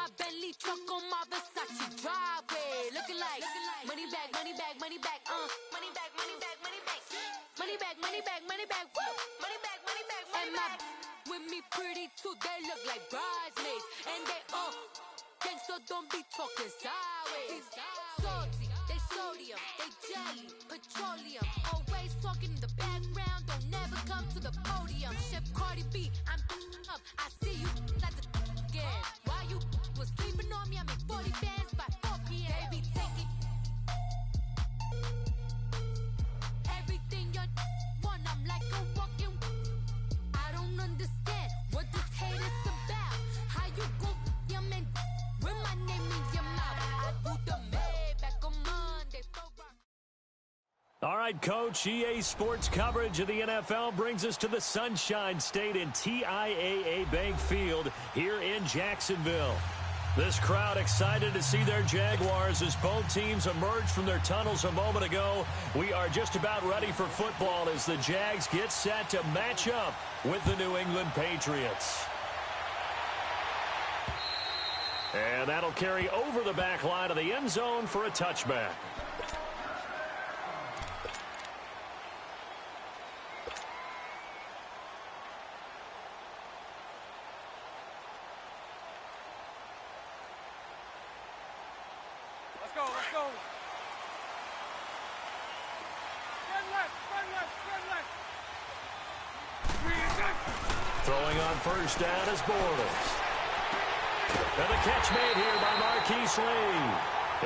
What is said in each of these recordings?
my Bentley truck on my Versace driveway. Looking like money bag, money bag, money bag, money bag, money bag, money bag, money bag, money bag, money bag, woo, money bag, money bag, money bag. With me pretty too, they look like bridesmaids, and they gangsta don't be talking sideways. Salty, they sodium, they jelly, petroleum. Always talking in the background, don't never come to the podium. Chef Cardi B, I'm up. I see you like the again. Why you was sleeping on me? I make 40 bands by 4 p.m. They be taking everything you want. I'm like a walking. I don't understand what this hate is about. How you go your man with my name in your mouth? I do the Maybach on Monday. All right, Coach, EA Sports coverage of the NFL brings us to the Sunshine State in TIAA Bank Field here in Jacksonville. This crowd excited to see their Jaguars as both teams emerged from their tunnels a moment ago. We are just about ready for football as the Jags get set to match up with the New England Patriots. And that'll carry over the back line of the end zone for a touchback. Let's go. Spread left. Throwing on first down is Bortles. And the catch made here by Marquise Lee.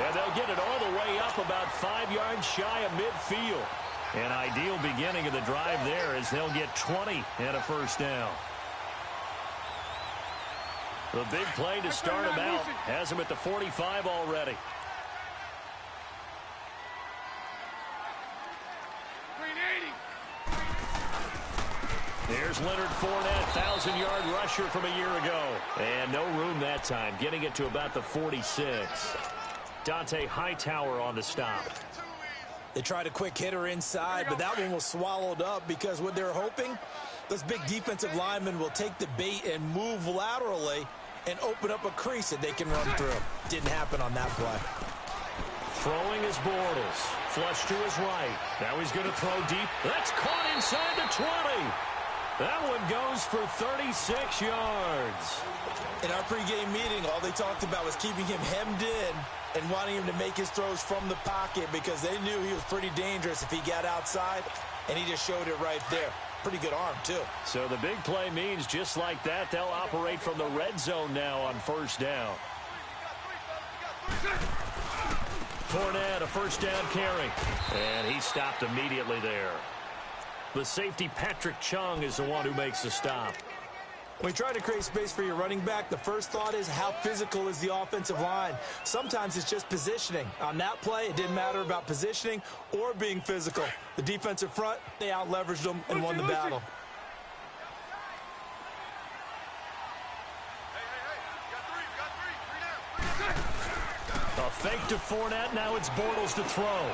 And they'll get it all the way up about 5 yards shy of midfield. An ideal beginning of the drive there as they'll get 20 and a first down. The big play to start him out has him at the 45 already. There's Leonard Fournette, 1,000-yard rusher from a year ago. And no room that time, getting it to about the 46. Dante Hightower on the stop. They tried a quick hitter inside, but that one was swallowed up because what they're hoping, those big defensive linemen will take the bait and move laterally and open up a crease that they can run through. Didn't happen on that play. Throwing is Bortles. Flush to his right. Now he's going to throw deep. That's caught inside the 20. That one goes for 36 yards. In our pregame meeting, all they talked about was keeping him hemmed in and wanting him to make his throws from the pocket because they knew he was pretty dangerous if he got outside, and he just showed it right there. Pretty good arm, too. So the big play means just like that, they'll operate from the red zone now on first down. Fournette, a first down carry. And he stopped immediately there. The safety, Patrick Chung, is the one who makes the stop. When you try to create space for your running back, the first thought is how physical is the offensive line. Sometimes it's just positioning. On that play, it didn't matter about positioning or being physical. The defensive front, they out-leveraged them and won the battle. A fake to Fournette. Now it's Bortles to throw.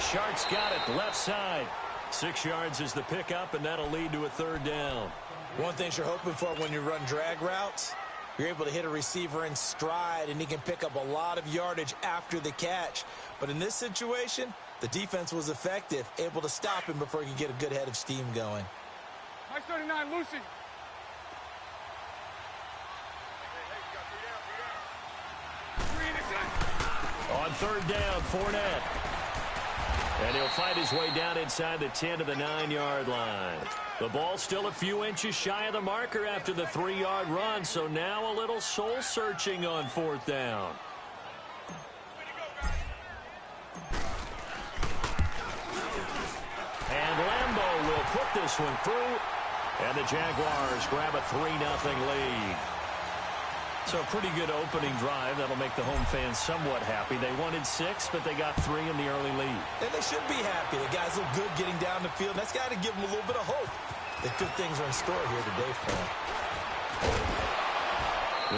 Sharks got it left side. 6 yards is the pickup, and that'll lead to a third down. One thing you're hoping for when you run drag routes, you're able to hit a receiver in stride, and he can pick up a lot of yardage after the catch. But in this situation, the defense was effective, able to stop him before he could get a good head of steam going. Nice 39, Lucy. On third down, Fournette. And he'll fight his way down inside the 10 to the 9-yard line. The ball still a few inches shy of the marker after the 3-yard run, so now a little soul-searching on fourth down. And Lambeau will put this one through, and the Jaguars grab a 3-0 lead. So a pretty good opening drive. That'll make the home fans somewhat happy. They wanted 6, but they got 3 in the early lead. And they should be happy. The guys look good getting down the field. That's got to give them a little bit of hope that good things are in store here today for them.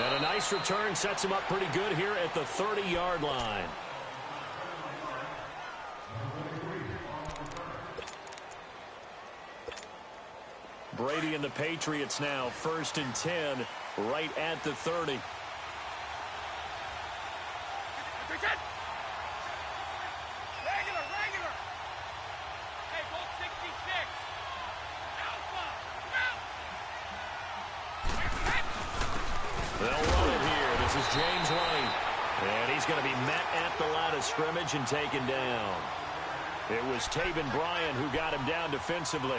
And a nice return sets him up pretty good here at the 30-yard line. Brady and the Patriots now 1st and 10 right at the 30. is James White. And he's going to be met at the line of scrimmage and taken down. It was Taven Bryan who got him down defensively.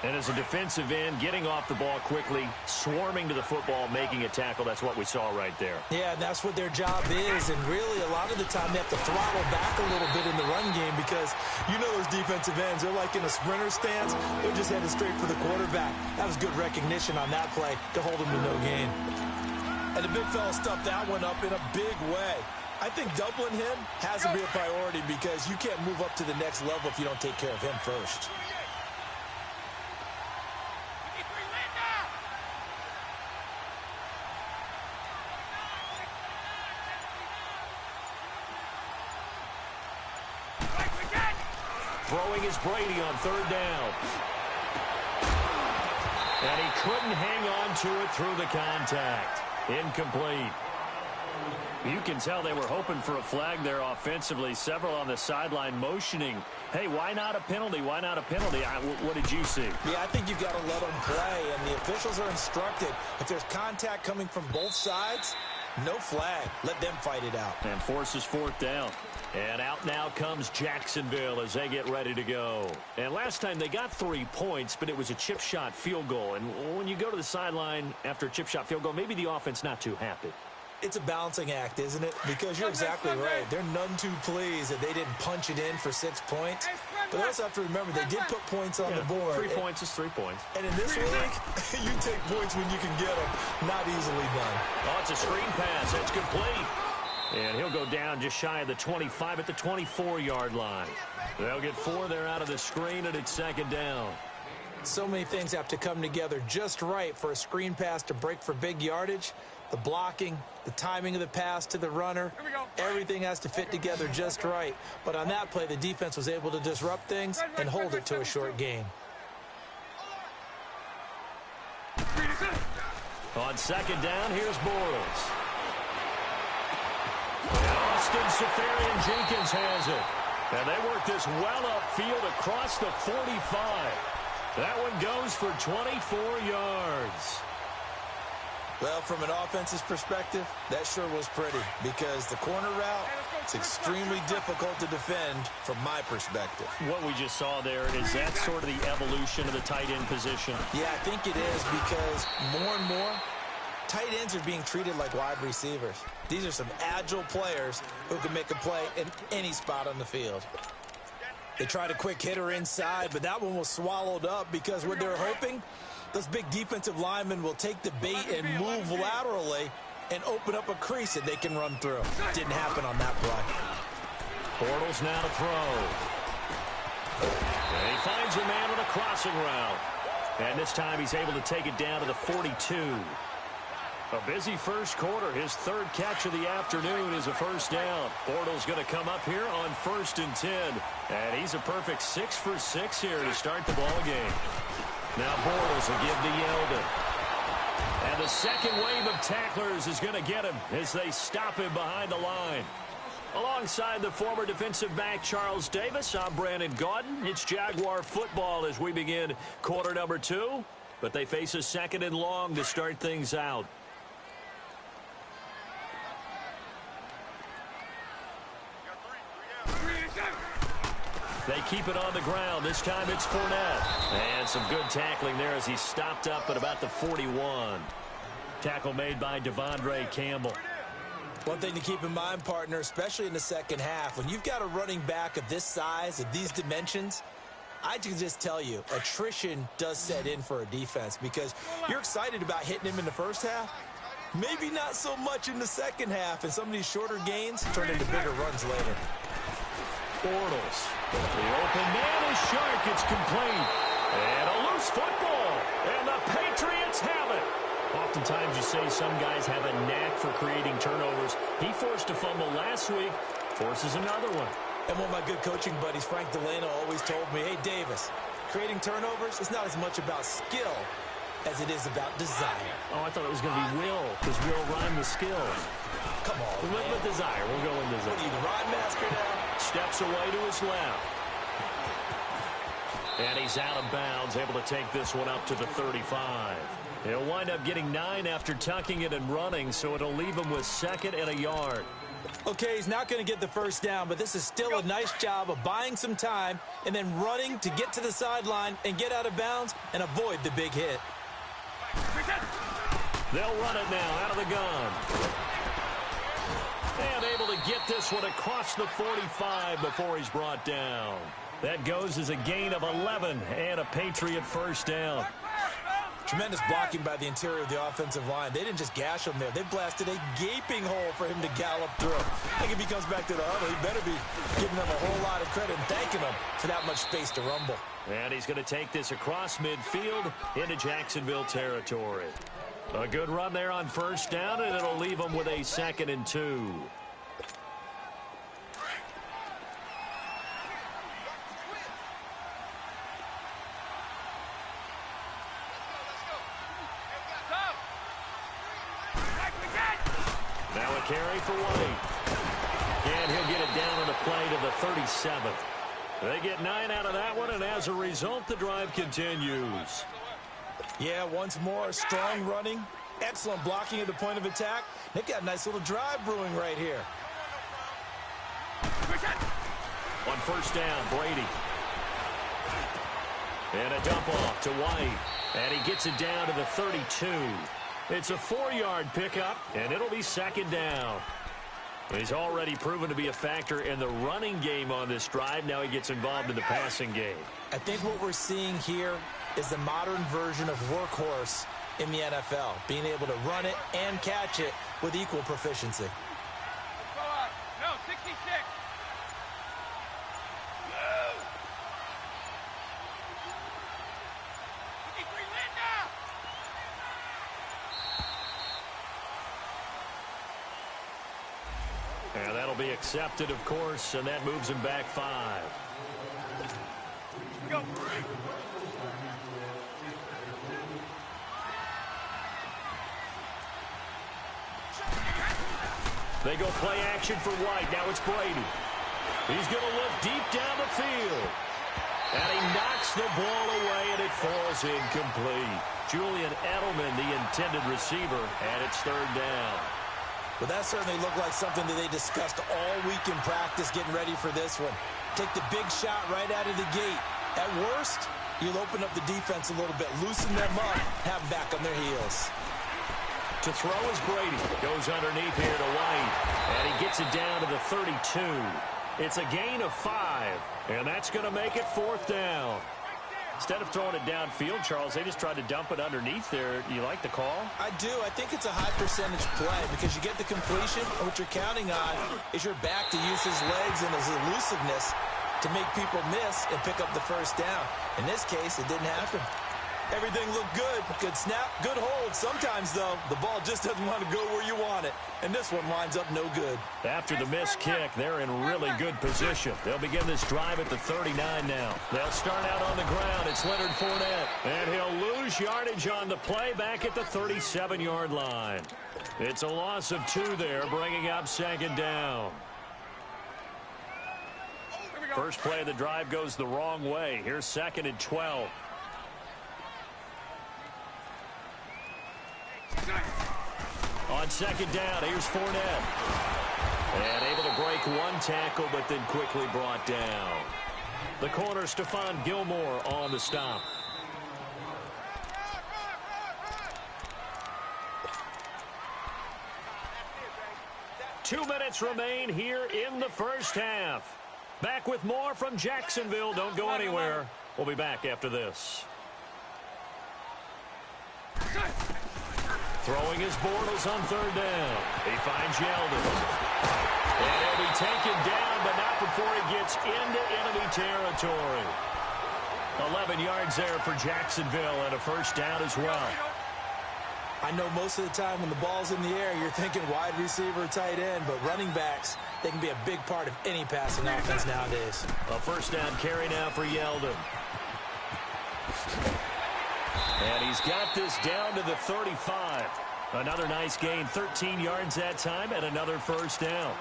And as a defensive end, getting off the ball quickly, swarming to the football, making a tackle, that's what we saw right there. Yeah, and that's what their job is. And really, a lot of the time, they have to throttle back a little bit in the run game because you know those defensive ends, they're like in a sprinter stance. They're just headed straight for the quarterback. That was good recognition on that play to hold him to no gain. And the big fella stuffed that one up in a big way. I think doubling him has to be a priority because you can't move up to the next level if you don't take care of him first. Throwing is Brady on third down. And he couldn't hang on to it through the contact. Incomplete. You can tell they were hoping for a flag there offensively. Several on the sideline motioning, hey, why not a penalty? Why not a penalty? What did you see? Yeah, I think you've got to let them play, and the officials are instructed. If there's contact coming from both sides, no flag. Let them fight it out. And forces fourth down. And out now comes Jacksonville as they get ready to go. And last time they got 3 points, but it was a chip shot field goal. And when you go to the sideline after a chip shot field goal, maybe the offense not too happy. It's a balancing act, isn't it? Because you're exactly right. They're none too pleased that they didn't punch it in for 6 points. But they also have to remember they did put points on the board. 3 points is 3 points. And in this league, you take points when you can get them. Not easily done. Oh, it's a screen pass. It's complete. And he'll go down just shy of the 25 at the 24-yard line. They'll get 4 there out of the screen, and it's second down. So many things have to come together just right for a screen pass to break for big yardage. The blocking, the timing of the pass to the runner, everything has to fit together just right. But on that play, the defense was able to disrupt things and hold it to a short gain. On second down, here's Bortles. Austin Seferian-Jenkins has it. And they work this well upfield across the 45. That one goes for 24 yards. Well, from an offense's perspective, that sure was pretty because the corner route is extremely difficult to defend from my perspective. What we just saw there, is that sort of the evolution of the tight end position? Yeah, I think it is because more and more, tight ends are being treated like wide receivers. These are some agile players who can make a play in any spot on the field. They tried a quick hitter inside, but that one was swallowed up because what they're hoping, those big defensive linemen will take the bait and move laterally and open up a crease that they can run through. Didn't happen on that play. Bortles now to throw. And he finds a man on a crossing route. And this time he's able to take it down to the 42. A busy first quarter. His third catch of the afternoon is a first down. Bortles going to come up here on 1st and 10. And he's a perfect 6 for 6 here to start the ball game. Now Bortles will give to Yeldon. And the second wave of tacklers is going to get him as they stop him behind the line. Alongside the former defensive back Charles Davis, I'm Brandon Gaudin. It's Jaguar football as we begin quarter number 2. But they face a second and long to start things out. They keep it on the ground. This time it's Fournette. And some good tackling there as he stopped up at about the 41. Tackle made by Devondre Campbell. One thing to keep in mind, partner, especially in the second half, when you've got a running back of this size, of these dimensions, I can just tell you, attrition does set in for a defense because you're excited about hitting him in the first half. Maybe not so much in the second half, and some of these shorter gains turn into bigger runs later. Bortles. The open man is sharp. It's complete. And a loose football. And the Patriots have it. Oftentimes you say some guys have a knack for creating turnovers. He forced a fumble last week. Forces another one. And one of my good coaching buddies, Frank Delano, always told me, hey, Davis, creating turnovers is not as much about skill as it is about desire. Oh, I thought it was going to be will, because will rhyme with skill. Come on, we went with desire. We'll go with desire. What are you, the rhyme master now? Steps away to his left. And he's out of bounds, able to take this one up to the 35. He'll wind up getting 9 after tucking it and running, so it'll leave him with 2nd and a yard. Okay, he's not going to get the first down, but this is still a nice job of buying some time and then running to get to the sideline and get out of bounds and avoid the big hit. They'll run it now out of the gun. And able to get this one across the 45 before he's brought down. That goes as a gain of 11 and a Patriot first down. Tremendous blocking by the interior of the offensive line. They didn't just gash him there. They blasted a gaping hole for him to gallop through. I think if he comes back to the huddle, he better be giving them a whole lot of credit and thanking them for that much space to rumble. And he's going to take this across midfield into Jacksonville territory. A good run there on first down, and it'll leave him with a 2nd and 2. Now a carry for White. And he'll get it down on the play to the 37. They get 9 out of that one, and as a result, the drive continues. Yeah, once more, strong running, excellent blocking at the point of attack. They've got a nice little drive brewing right here. On first down, Brady. And a dump off to White. And he gets it down to the 32. It's a 4-yard pickup, and it'll be 2nd down. He's already proven to be a factor in the running game on this drive. Now he gets involved in the passing game. I think what we're seeing here is the modern version of workhorse in the NFL, being able to run it and catch it with equal proficiency. No, 66. And that'll be accepted, of course, and that moves him back 5. Go. They go play action for White. Now it's Brady. He's going to look deep down the field. And he knocks the ball away, and it falls incomplete. Julian Edelman, the intended receiver, and it's 3rd down. Well, that certainly looked like something that they discussed all week in practice getting ready for this one. Take the big shot right out of the gate. At worst, you'll open up the defense a little bit, loosen them up, have them back on their heels. To throw is Brady. Goes underneath here to White. And he gets it down to the 32. It's a gain of 5. And that's going to make it 4th down. Instead of throwing it downfield, Charles, they just tried to dump it underneath there. You like the call? I do. I think it's a high percentage play because you get the completion, and what you're counting on is your back to use his legs and his elusiveness to make people miss and pick up the first down. In this case, it didn't happen. Everything looked good. Good snap, good hold. Sometimes, though, the ball just doesn't want to go where you want it. And this one winds up no good. After the missed kick, they're in really good position. They'll begin this drive at the 39 now. They'll start out on the ground. It's Leonard Fournette. And he'll lose yardage on the play back at the 37-yard line. It's a loss of 2 there, bringing up 2nd down. First play of the drive goes the wrong way. Here's 2nd and 12. On 2nd down, here's Fournette. And able to break 1 tackle, but then quickly brought down. The corner, Stephon Gilmore, on the stop. Two minutes remain here in the first half. Back with more from Jacksonville. Don't go anywhere. We'll be back after this. Throwing his Bortles on 3rd down. He finds Yeldon. And he'll be taken down, but not before he gets into enemy territory. 11 yards there for Jacksonville and a first down as well. I know most of the time when the ball's in the air, you're thinking wide receiver, tight end, but running backs, they can be a big part of any passing offense nowadays. A first down carry now for Yeldon. And he's got this down to the 35. Another nice gain, 13 yards that time, and another first down.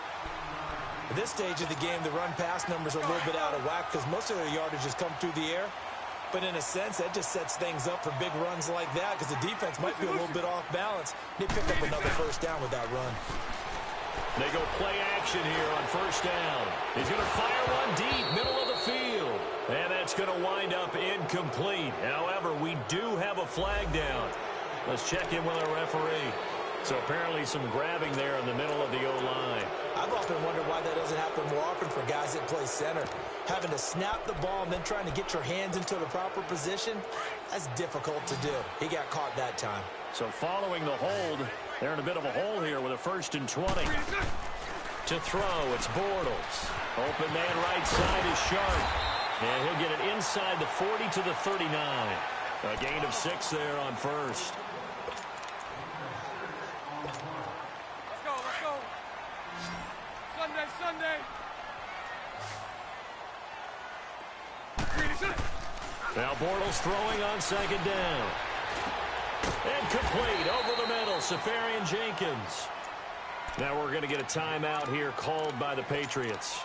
At this stage of the game, the run-pass numbers are a little bit out of whack because most of their yardage has come through the air. But in a sense, that just sets things up for big runs like that because the defense might be a little bit off balance. They pick up another first down with that run. They go play action here on first down. He's going to fire one deep, middle of the field. And that's going to wind up incomplete. However, we do have a flag down. Let's check in with our referee. So apparently some grabbing there in the middle of the O-line. I've often wondered why that doesn't happen more often for guys that play center. Having to snap the ball and then trying to get your hands into the proper position, that's difficult to do. He got caught that time. So following the hold, they're in a bit of a hole here with a 1st and 20. To throw, it's Bortles. Open man right side is Sharp. And he'll get it inside the 40 to the 39. A gain of 6 there on first. Let's go. Sunday. Now Bortles throwing on 2nd down. And complete over the middle, Safarian Jenkins. Now we're going to get a timeout here called by the Patriots.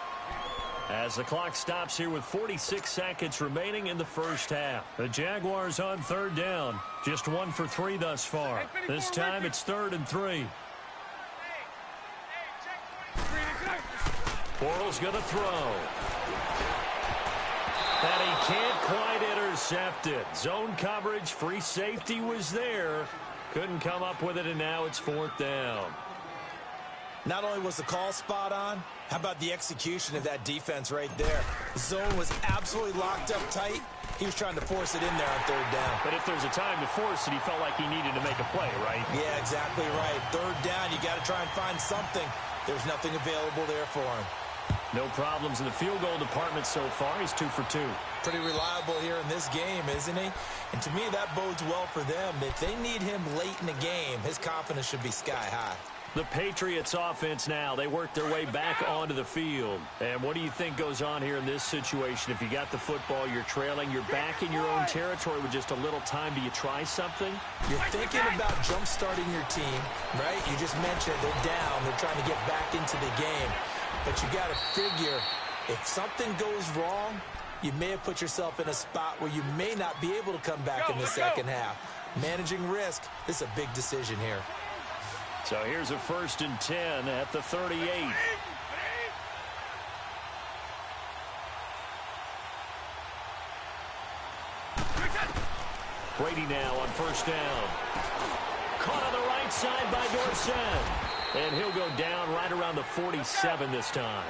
As the clock stops here with 46 seconds remaining in the first half. The Jaguars on 3rd down. Just 1 for 3 thus far. This time it's 3rd and 3. Bortles going to throw. And he can't quite intercept it. Zone coverage, free safety was there. Couldn't come up with it, and now it's 4th down. Not only was the call spot on, how about the execution of that defense right there? The zone was absolutely locked up tight. He was trying to force it in there on 3rd down. But if there's a time to force it, he felt like he needed to make a play, right? Yeah, exactly right. 3rd down, you got to try and find something. There's nothing available there for him. No problems in the field goal department so far. He's 2 for 2. Pretty reliable here in this game, isn't he? And to me, that bodes well for them. If they need him late in the game, his confidence should be sky high. The Patriots offense now, they work their way back onto the field. And what do you think goes on here in this situation? If you got the football, you're trailing, you're back in your own territory with just a little time. Do you try something? You're thinking about jump-starting your team, right? You just mentioned they're down. They're trying to get back into the game. But you got to figure, if something goes wrong, you may have put yourself in a spot where you may not be able to come back in the second half. Managing risk, this is a big decision here. So here's a 1st and 10 at the 38. Brady now on 1st down. Caught on the right side by Dorsett. And he'll go down right around the 47 this time.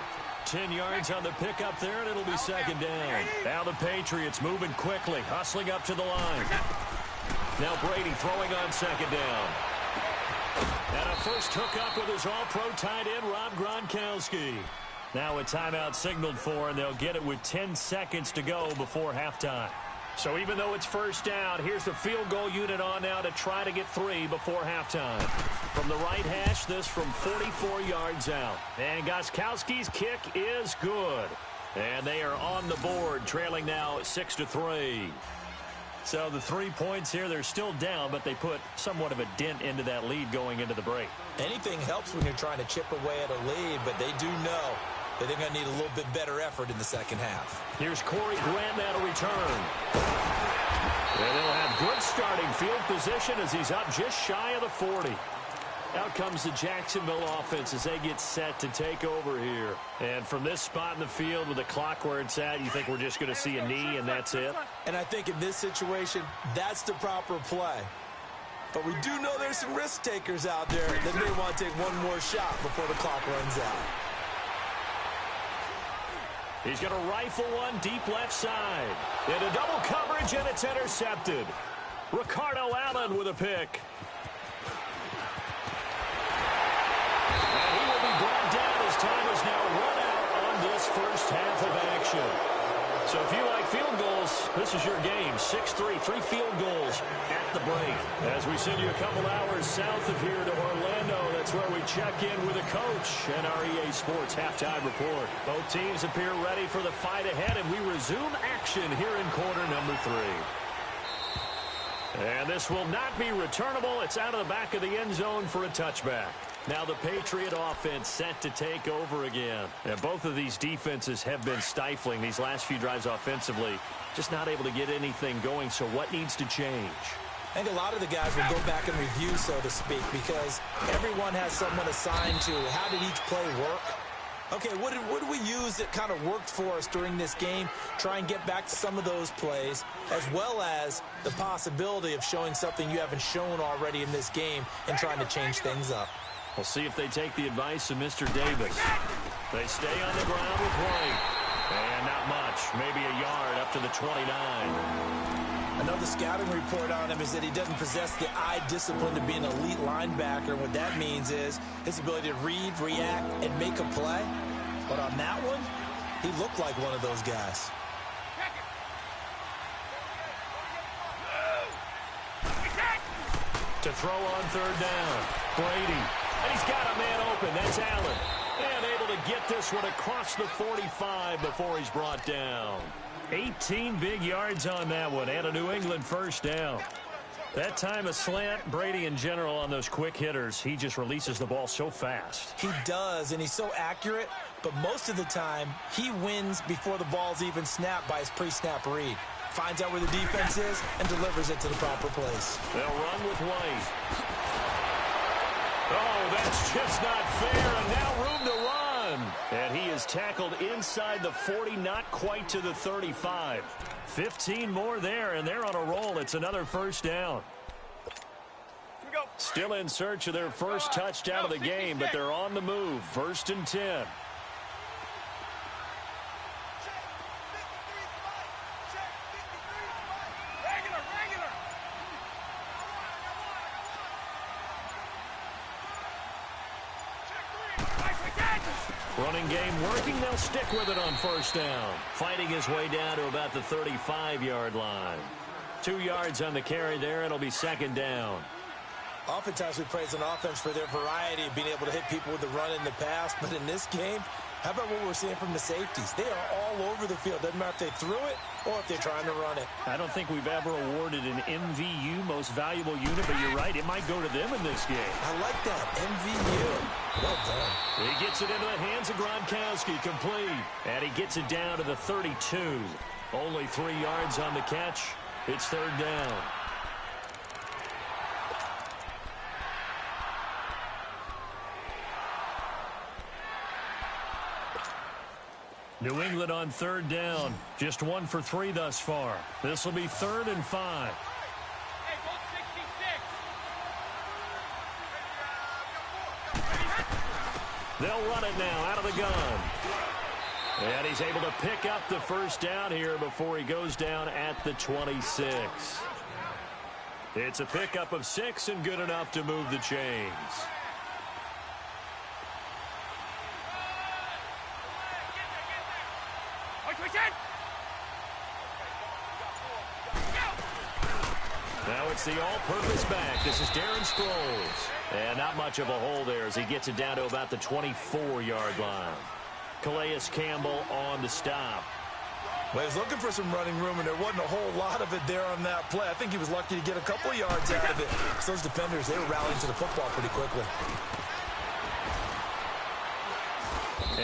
10 yards on the pickup there, and it'll be 2nd down. Now the Patriots moving quickly, hustling up to the line. Now Brady throwing on 2nd down. And a first hookup with his all-pro tight end, Rob Gronkowski. Now a timeout signaled for, and they'll get it with 10 seconds to go before halftime. So even though it's 1st down, here's the field goal unit on now to try to get 3 before halftime. From the right hash, this from 44 yards out. And Gostkowski's kick is good. And they are on the board, trailing now 6-3. So the 3 points here, they're still down, but they put somewhat of a dent into that lead going into the break. Anything helps when you're trying to chip away at a lead, but they do know that they're going to need a little bit better effort in the second half. Here's Corey Grant now to return. And they'll have good starting field position as he's up just shy of the 40. Out comes the Jacksonville offense as they get set to take over here. And from this spot in the field with the clock where it's at, you think we're just going to see a knee and that's it? And I think in this situation, that's the proper play. But we do know there's some risk takers out there that may want to take one more shot before the clock runs out. He's going to rifle one deep left side. Into double coverage, and it's intercepted. Ricardo Allen with a pick. And he will be brought down as time is now run out on this first half of action. So if you like field goals, this is your game. 6-3, 3 field goals at the break. As we send you a couple hours south of here to Orlando, that's where we check in with the coach and our EA Sports halftime report. Both teams appear ready for the fight ahead, and we resume action here in quarter number 3. And this will not be returnable. It's out of the back of the end zone for a touchback. Now the Patriot offense set to take over again. And both of these defenses have been stifling these last few drives offensively. Just not able to get anything going, so what needs to change? I think a lot of the guys will go back and review, so to speak, because everyone has someone assigned to how did each play work. Okay, what did we use that kind of worked for us during this game? Try and get back to some of those plays, as well as the possibility of showing something you haven't shown already in this game and trying to change things up. We'll see if they take the advice of Mr. Davis. They stay on the ground with White. And not much, maybe a yard up to the 29. Another scouting report on him is that he doesn't possess the eye discipline to be an elite linebacker. And what that means is his ability to read, react, and make a play. But on that one, he looked like one of those guys. To throw on third down, Brady. And he's got a man open. That's Allen. And able to get this one across the 45 before he's brought down. 18 big yards on that one and a New England first down. That time a slant. Brady in general on those quick hitters, he just releases the ball so fast. He does, and he's so accurate, but most of the time he wins before the ball's even snapped by his pre-snap read. Finds out where the defense is and delivers it to the proper place. They'll run with White. Oh, that's just not fair, and now room to run. And he is tackled inside the 40, not quite to the 35. 15 more there, and they're on a roll. It's another first down. Still in search of their first touchdown of the game, but they're on the move. 1st and 10. Running game working. They'll stick with it on first down. Fighting his way down to about the 35-yard line. 2 yards on the carry there. It'll be 2nd down. Oftentimes we praise an offense for their variety of being able to hit people with the run in the pass. But in this game, how about what we're seeing from the safeties? They are all over the field. Doesn't matter if they threw it or if they're trying to run it. I don't think we've ever awarded an MVU, most valuable unit, but you're right. It might go to them in this game. I like that. MVU. Well done. He gets it into the hands of Gronkowski, complete. And he gets it down to the 32. Only 3 yards on the catch. It's 3rd down. New England on 3rd down. Just 1 for 3 thus far. This will be 3rd and 5. Hey, go 66. They'll run it now out of the gun. And he's able to pick up the first down here before he goes down at the 26. It's a pickup of 6 and good enough to move the chains. Now it's the all-purpose back. This is Darren Sproles. And not much of a hole there as he gets it down to about the 24-yard line. Calais Campbell on the stop. Well, he was looking for some running room, and there wasn't a whole lot of it there on that play. I think he was lucky to get a couple of yards out of it. So those defenders, they were rallying to the football pretty quickly.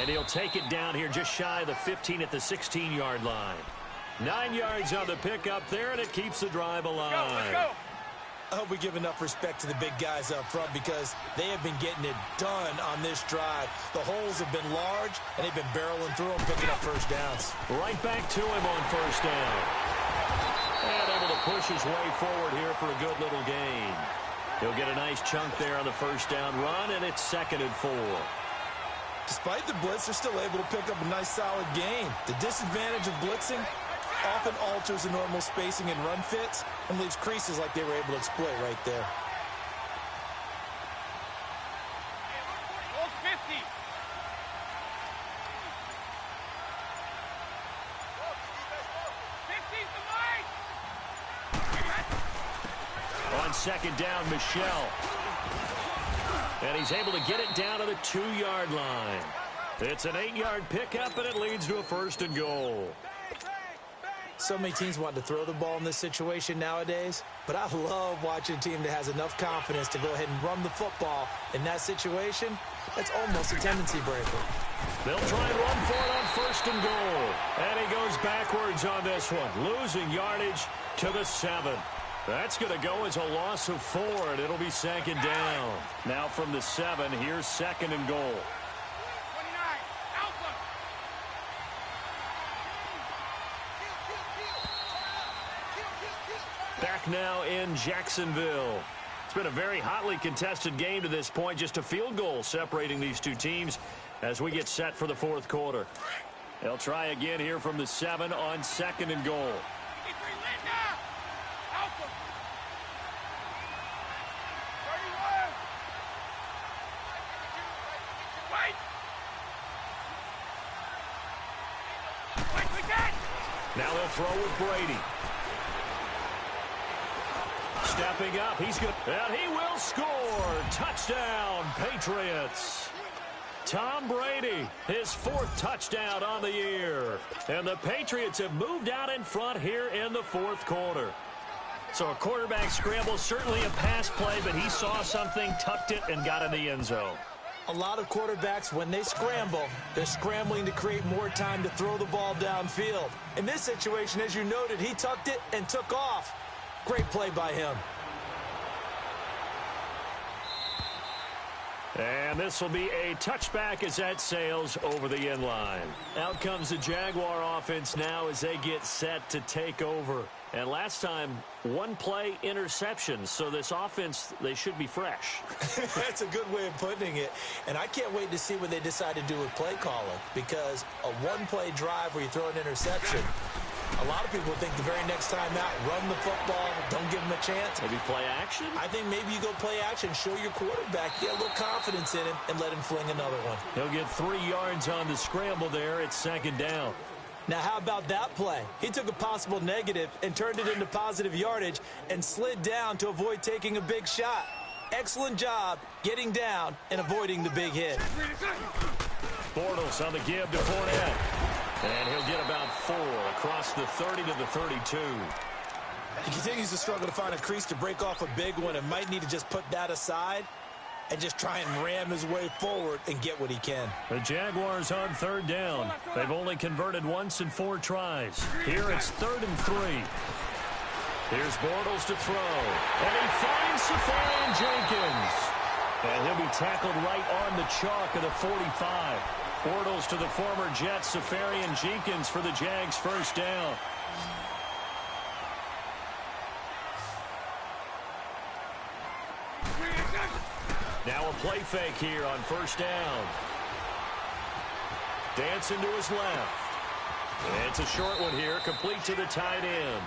And he'll take it down here just shy of the 15 at the 16-yard line. 9 yards on the pickup there, and it keeps the drive alive. Let's go. I hope we give enough respect to the big guys up front because they have been getting it done on this drive. The holes have been large, and they've been barreling through them, picking up first downs. Right back to him on first down. And able to push his way forward here for a good little gain. He'll get a nice chunk there on the first down run, and it's 2nd and 4. Despite the blitz, they're still able to pick up a nice solid gain. The disadvantage of blitzing often alters the normal spacing and run fits and leaves creases like they were able to exploit right there. Old 50. On 2nd down, Michelle. And he's able to get it down to the 2-yard line. It's an 8-yard pickup, and it leads to a 1st and goal. So many teams want to throw the ball in this situation nowadays, but I love watching a team that has enough confidence to go ahead and run the football. In that situation, that's almost a tendency breaker. They'll try and run for it on 1st and goal. And he goes backwards on this one, losing yardage to the 7. That's going to go as a loss of 4, and it'll be 2nd down. Now from the 7, here's 2nd and goal. Back now in Jacksonville. It's been a very hotly contested game to this point. Just a field goal separating these two teams as we get set for the 4th quarter. They'll try again here from the 7 on 2nd and goal. Now they'll throw with Brady. Stepping up, and he will score. Touchdown, Patriots. Tom Brady, his 4th touchdown on the year. And the Patriots have moved out in front here in the 4th quarter. So a quarterback scramble, certainly a pass play, but he saw something, tucked it, and got in the end zone. A lot of quarterbacks, when they scramble, they're scrambling to create more time to throw the ball downfield. In this situation, as you noted, he tucked it and took off. Great play by him. And this will be a touchback as that sails over the end line. Out comes the Jaguar offense now as they get set to take over. And last time, 1-play interception. So this offense, they should be fresh. That's a good way of putting it. And I can't wait to see what they decide to do with play calling. Because a 1-play drive where you throw an interception, a lot of people think the very next time out, run the football, don't give him a chance. Maybe play action? I think maybe you go play action, show your quarterback, get a little confidence in him, and let him fling another one. He'll get 3 yards on the scramble there. It's 2nd down. Now, how about that play? He took a possible negative and turned it into positive yardage and slid down to avoid taking a big shot. Excellent job getting down and avoiding the big hit. Bortles on the give to Fournette. And he'll get about 4 across the 30 to the 32. He continues to struggle to find a crease to break off a big one and might need to just put that aside and just try and ram his way forward and get what he can. The Jaguars on 3rd down. They've only converted once in 4 tries. Here it's 3rd and 3. Here's Bortles to throw. And he finds Safarian Jenkins. And he'll be tackled right on the chalk of the 45. Bortles to the former Jet, Safarian Jenkins for the Jags' 1st down. Now a play fake here on 1st down. Dancing to his left. It's a short one here, complete to the tight end.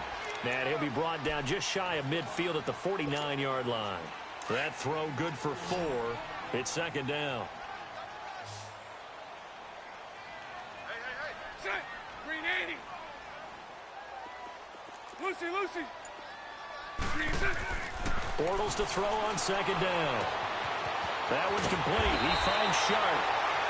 And he'll be brought down just shy of midfield at the 49-yard line. That throw good for 4. It's 2nd down. Green 80. Lucy. Bortles to throw on 2nd down. That one's complete. He finds Sharp.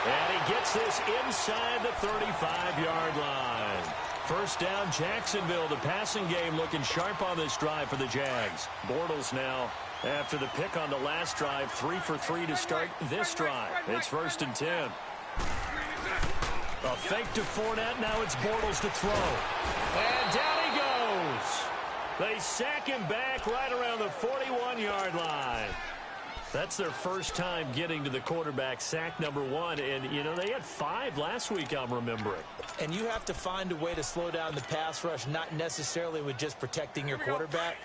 And he gets this inside the 35-yard line. 1st down, Jacksonville. The passing game looking sharp on this drive for the Jags. Bortles now, after the pick on the last drive, 3 for 3 to start this drive. It's 1st and 10. A fake to Fournette. Now it's Bortles to throw. And down he goes. They sack him back right around the 41-yard line. That's their first time getting to the quarterback, sack number 1. And, you know, they had 5 last week, I'm remembering. And you have to find a way to slow down the pass rush, not necessarily with just protecting your quarterback,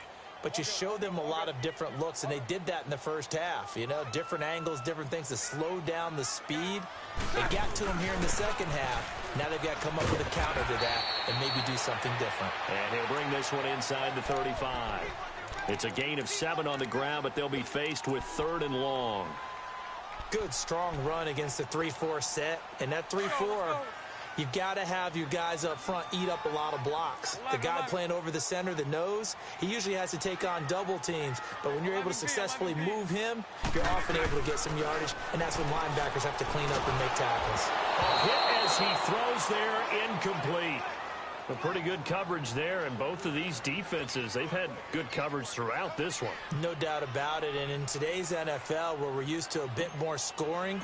but you show them a lot of different looks, and they did that in the first half. You know, different angles, different things to slow down the speed. They got to him here in the second half. Now they've got to come up with a counter to that and maybe do something different. And he'll bring this one inside the 35. It's a gain of 7 on the ground, but they'll be faced with 3rd and long. Good, strong run against the 3-4 set. And that 3-4, you've got to have your guys up front eat up a lot of blocks. The guy playing over the center, the nose, he usually has to take on double teams. But when you're able to successfully move him, you're often able to get some yardage. And that's when linebackers have to clean up and make tackles. A hit as he throws there, incomplete. A pretty good coverage there, and both of these defenses, they've had good coverage throughout this one. No doubt about it, and in today's NFL, where we're used to a bit more scoring,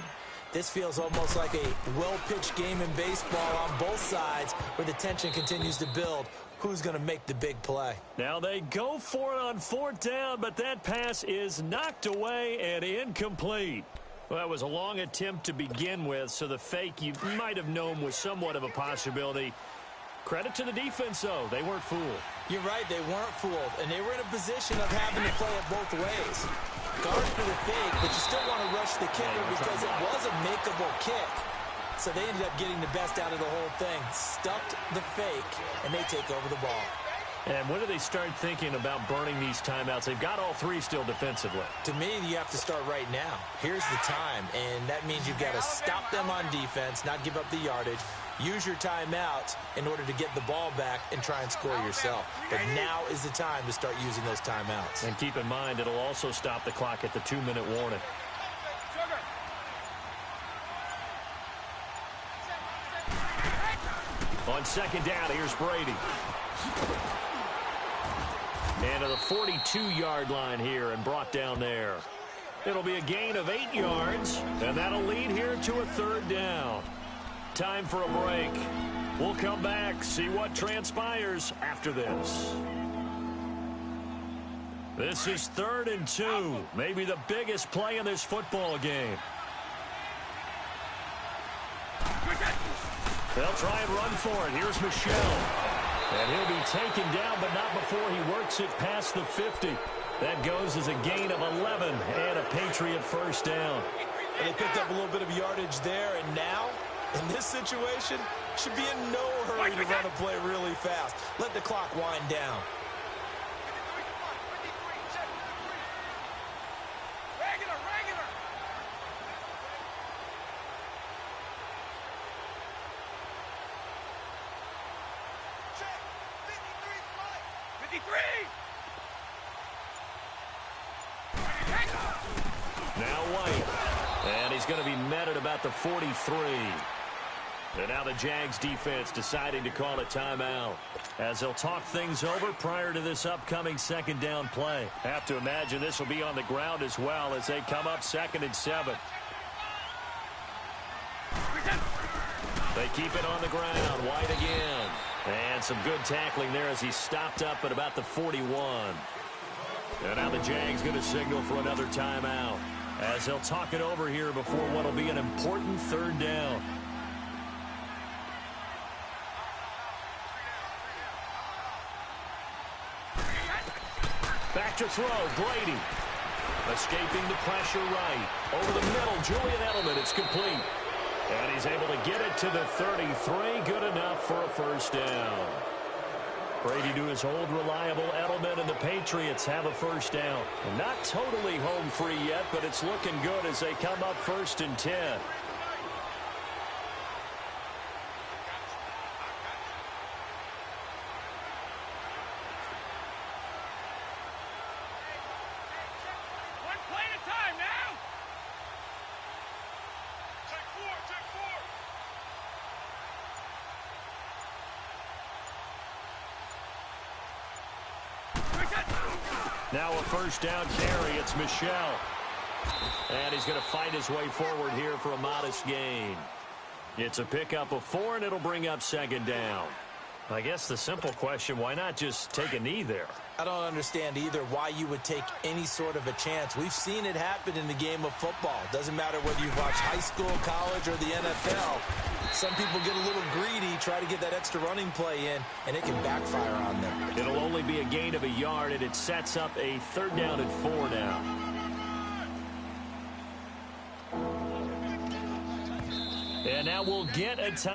this feels almost like a well-pitched game in baseball on both sides where the tension continues to build. Who's going to make the big play? Now they go for it on 4th down, but that pass is knocked away and incomplete. Well, that was a long attempt to begin with, so the fake you might have known was somewhat of a possibility. Credit to the defense, though. They weren't fooled. You're right, they weren't fooled, and they were in a position of having to play it both ways. Guard for the fake, but you still want to rush the kicker because it was a makeable kick. So they ended up getting the best out of the whole thing. Stuffed the fake, and they take over the ball. And when do they start thinking about burning these timeouts? They've got all three still defensively. To me, you have to start right now. Here's the time, and that means you've got to stop them on defense, not give up the yardage, use your timeouts in order to get the ball back and try and score yourself. But now is the time to start using those timeouts. And keep in mind, it'll also stop the clock at the 2-minute warning. On 2nd down, here's Brady. And to the 42-yard line here and brought down there. It'll be a gain of 8 yards, and that'll lead here to a 3rd down. Time for a break. We'll come back, see what transpires after this. This is 3rd and 2, maybe the biggest play in this football game. They'll try and run for it. Here's Michel. And he'll be taken down, but not before he works it past the 50. That goes as a gain of 11 and a Patriot 1st down. And they picked up a little bit of yardage there, and now, in this situation, should be in no hurry to run a play really fast. Let the clock wind down. Now White. And he's going to be met at about the 43. And now the Jags defense deciding to call a timeout as they'll talk things over prior to this upcoming 2nd down play. Have to imagine this will be on the ground as well as they come up 2nd and 7. They keep it on the ground. White again. And some good tackling there as he stopped up at about the 41. And now the Jags going to signal for another timeout as they'll talk it over here before what will be an important 3rd down. Back to throw, Brady. Escaping the pressure right. Over the middle, Julian Edelman, it's complete. And he's able to get it to the 33. Good enough for a 1st down. Brady to his old reliable Edelman, and the Patriots have a 1st down. Not totally home free yet, but it's looking good as they come up 1st and 10. Now a 1st down carry. It's Michel. And he's going to fight his way forward here for a modest gain. It's a pickup of 4, and it'll bring up 2nd down. I guess the simple question, why not just take a knee there? I don't understand either why you would take any sort of a chance. We've seen it happen in the game of football. Doesn't matter whether you've watched high school, college, or the NFL. Some people get a little greedy, try to get that extra running play in, and it can backfire on them. It'll only be a gain of a yard, and it sets up a 3rd down and 4 now. And now we'll get a time.